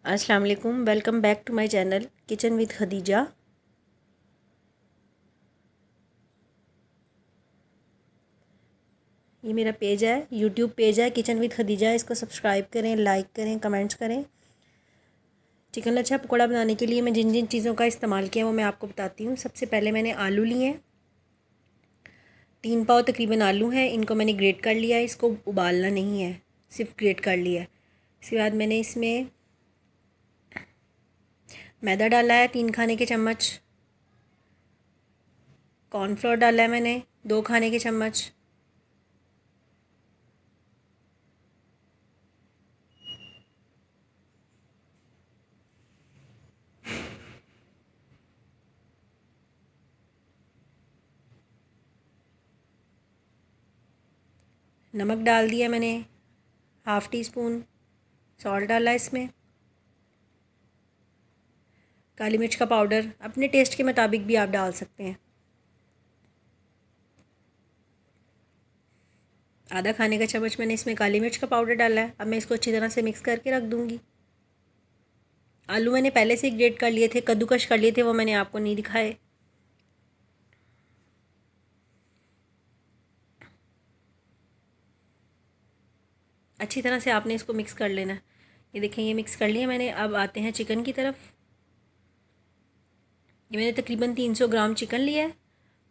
अस्सलाम वालेकुम। Welcome back to my channel kitchen with Khadija. ये मेरा पेज है, यूट्यूब पेज है किचन विद खदीजा। इसको सब्सक्राइब करें, लाइक करें, कमेंट्स करें। चिकन लच्छा पकौड़ा बनाने के लिए मैं जिन जिन चीज़ों का इस्तेमाल किया वो मैं आपको बताती हूँ। सबसे पहले मैंने आलू लिए हैं, 3 पाव तकरीबन आलू हैं। इनको मैंने ग्रेट कर लिया है, इसको उबालना नहीं है, सिर्फ ग्रेट कर लिया है। इसके बाद मैंने इसमें मैदा डाला है 3 खाने के चम्मच, कॉर्नफ्लोर डाला है मैंने 2 खाने के चम्मच, नमक डाल दिया मैंने, हाफ़ टी स्पून सॉल्ट डाला इसमें, काली मिर्च का पाउडर अपने टेस्ट के मुताबिक भी आप डाल सकते हैं, आधा खाने का चम्मच मैंने इसमें काली मिर्च का पाउडर डाला है। अब मैं इसको अच्छी तरह से मिक्स करके रख दूँगी। आलू मैंने पहले से ग्रेट कर लिए थे, कद्दूकश कर लिए थे, वो मैंने आपको नहीं दिखाए। अच्छी तरह से आपने इसको मिक्स कर लेना है। ये देखें, ये मिक्स कर लिया मैंने। अब आते हैं चिकन की तरफ। ये मैंने तकरीबन 300 ग्राम चिकन लिया है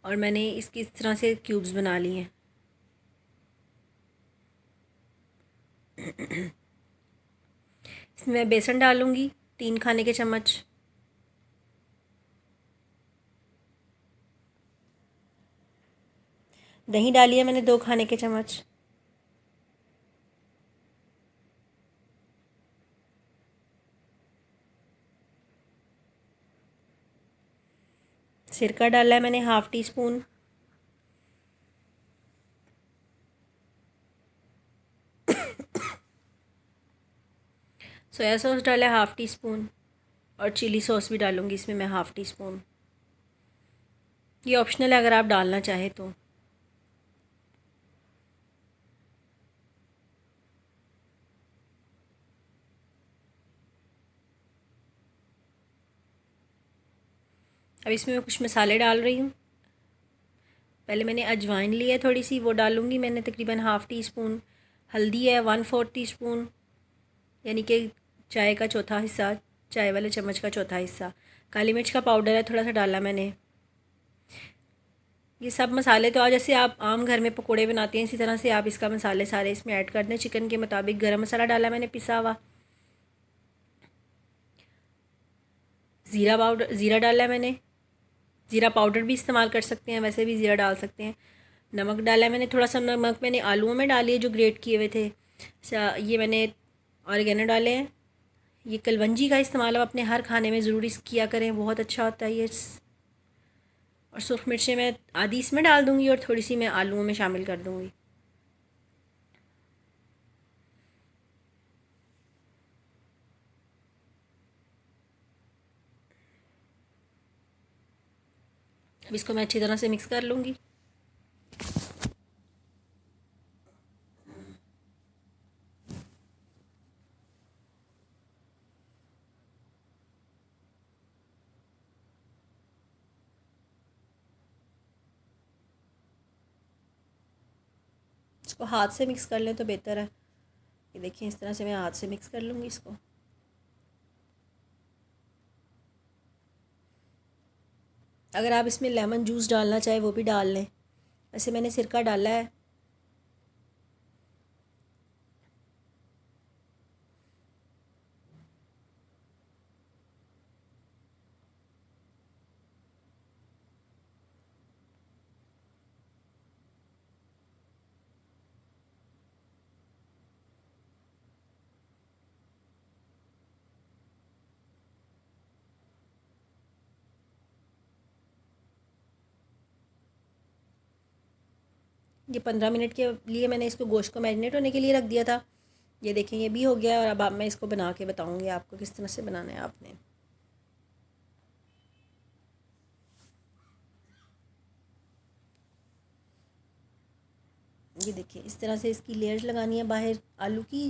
और मैंने इसकी इस तरह से क्यूब्स बना लिए हैं। इसमें मैं बेसन डालूँगी 3 खाने के चम्मच, दही डाली है मैंने 2 खाने के चम्मच, सिरका डाला है मैंने half tea spoon, soya sauce डाला है हाफ़ टी स्पून और चिली सॉस भी डालूँगी इसमें मैं हाफ़ टी स्पून। ये ऑप्शनल है अगर आप डालना चाहें तो। अब इसमें मैं कुछ मसाले डाल रही हूँ। पहले मैंने अजवाइन ली है थोड़ी सी, वो डालूँगी मैंने तकरीबन हाफ़ टी स्पून। हल्दी है 1/4 टी स्पून, यानी कि चाय का चौथा हिस्सा, चाय वाले चम्मच का चौथा हिस्सा। काली मिर्च का पाउडर है थोड़ा सा डाला मैंने। ये सब मसाले तो आज जैसे आप आम घर में पकोड़े बनाते हैं इसी तरह से आप इसका मसाले सारे इसमें ऐड कर दें चिकन के मुताबिक। गरम मसाला डाला मैंने पिसा हुआ, ज़ीरा डाला है मैंने। ज़ीरा पाउडर भी इस्तेमाल कर सकते हैं, वैसे भी ज़ीरा डाल सकते हैं। नमक डाला है मैंने, थोड़ा सा नमक मैंने आलूओं में डाली है जो ग्रेट किए हुए थे। ये मैंने ऑरिगेनो डाले हैं। ये कलवंजी का इस्तेमाल आप अपने हर खाने में ज़रूर किया करें, बहुत अच्छा होता है ये। और सूख मिर्चें मैं आधी इसमें डाल दूँगी और थोड़ी सी मैं आलूओं में शामिल कर दूँगी। अब इसको मैं अच्छी तरह से मिक्स कर लूँगी। इसको हाथ से मिक्स कर लें तो बेहतर है। ये देखिए, इस तरह से मैं हाथ से मिक्स कर लूँगी इसको। अगर आप इसमें लेमन जूस डालना चाहें वो भी डाल लें, वैसे मैंने सिरका डाला है। ये 15 मिनट के लिए मैंने इसको गोश्त को मैरिनेट होने के लिए रख दिया था। ये देखें, ये भी हो गया और अब मैं इसको बना के बताऊँगी आपको किस तरह से बनाना है आपने। ये देखिए, इस तरह से इसकी लेयर्स लगानी है बाहर आलू की,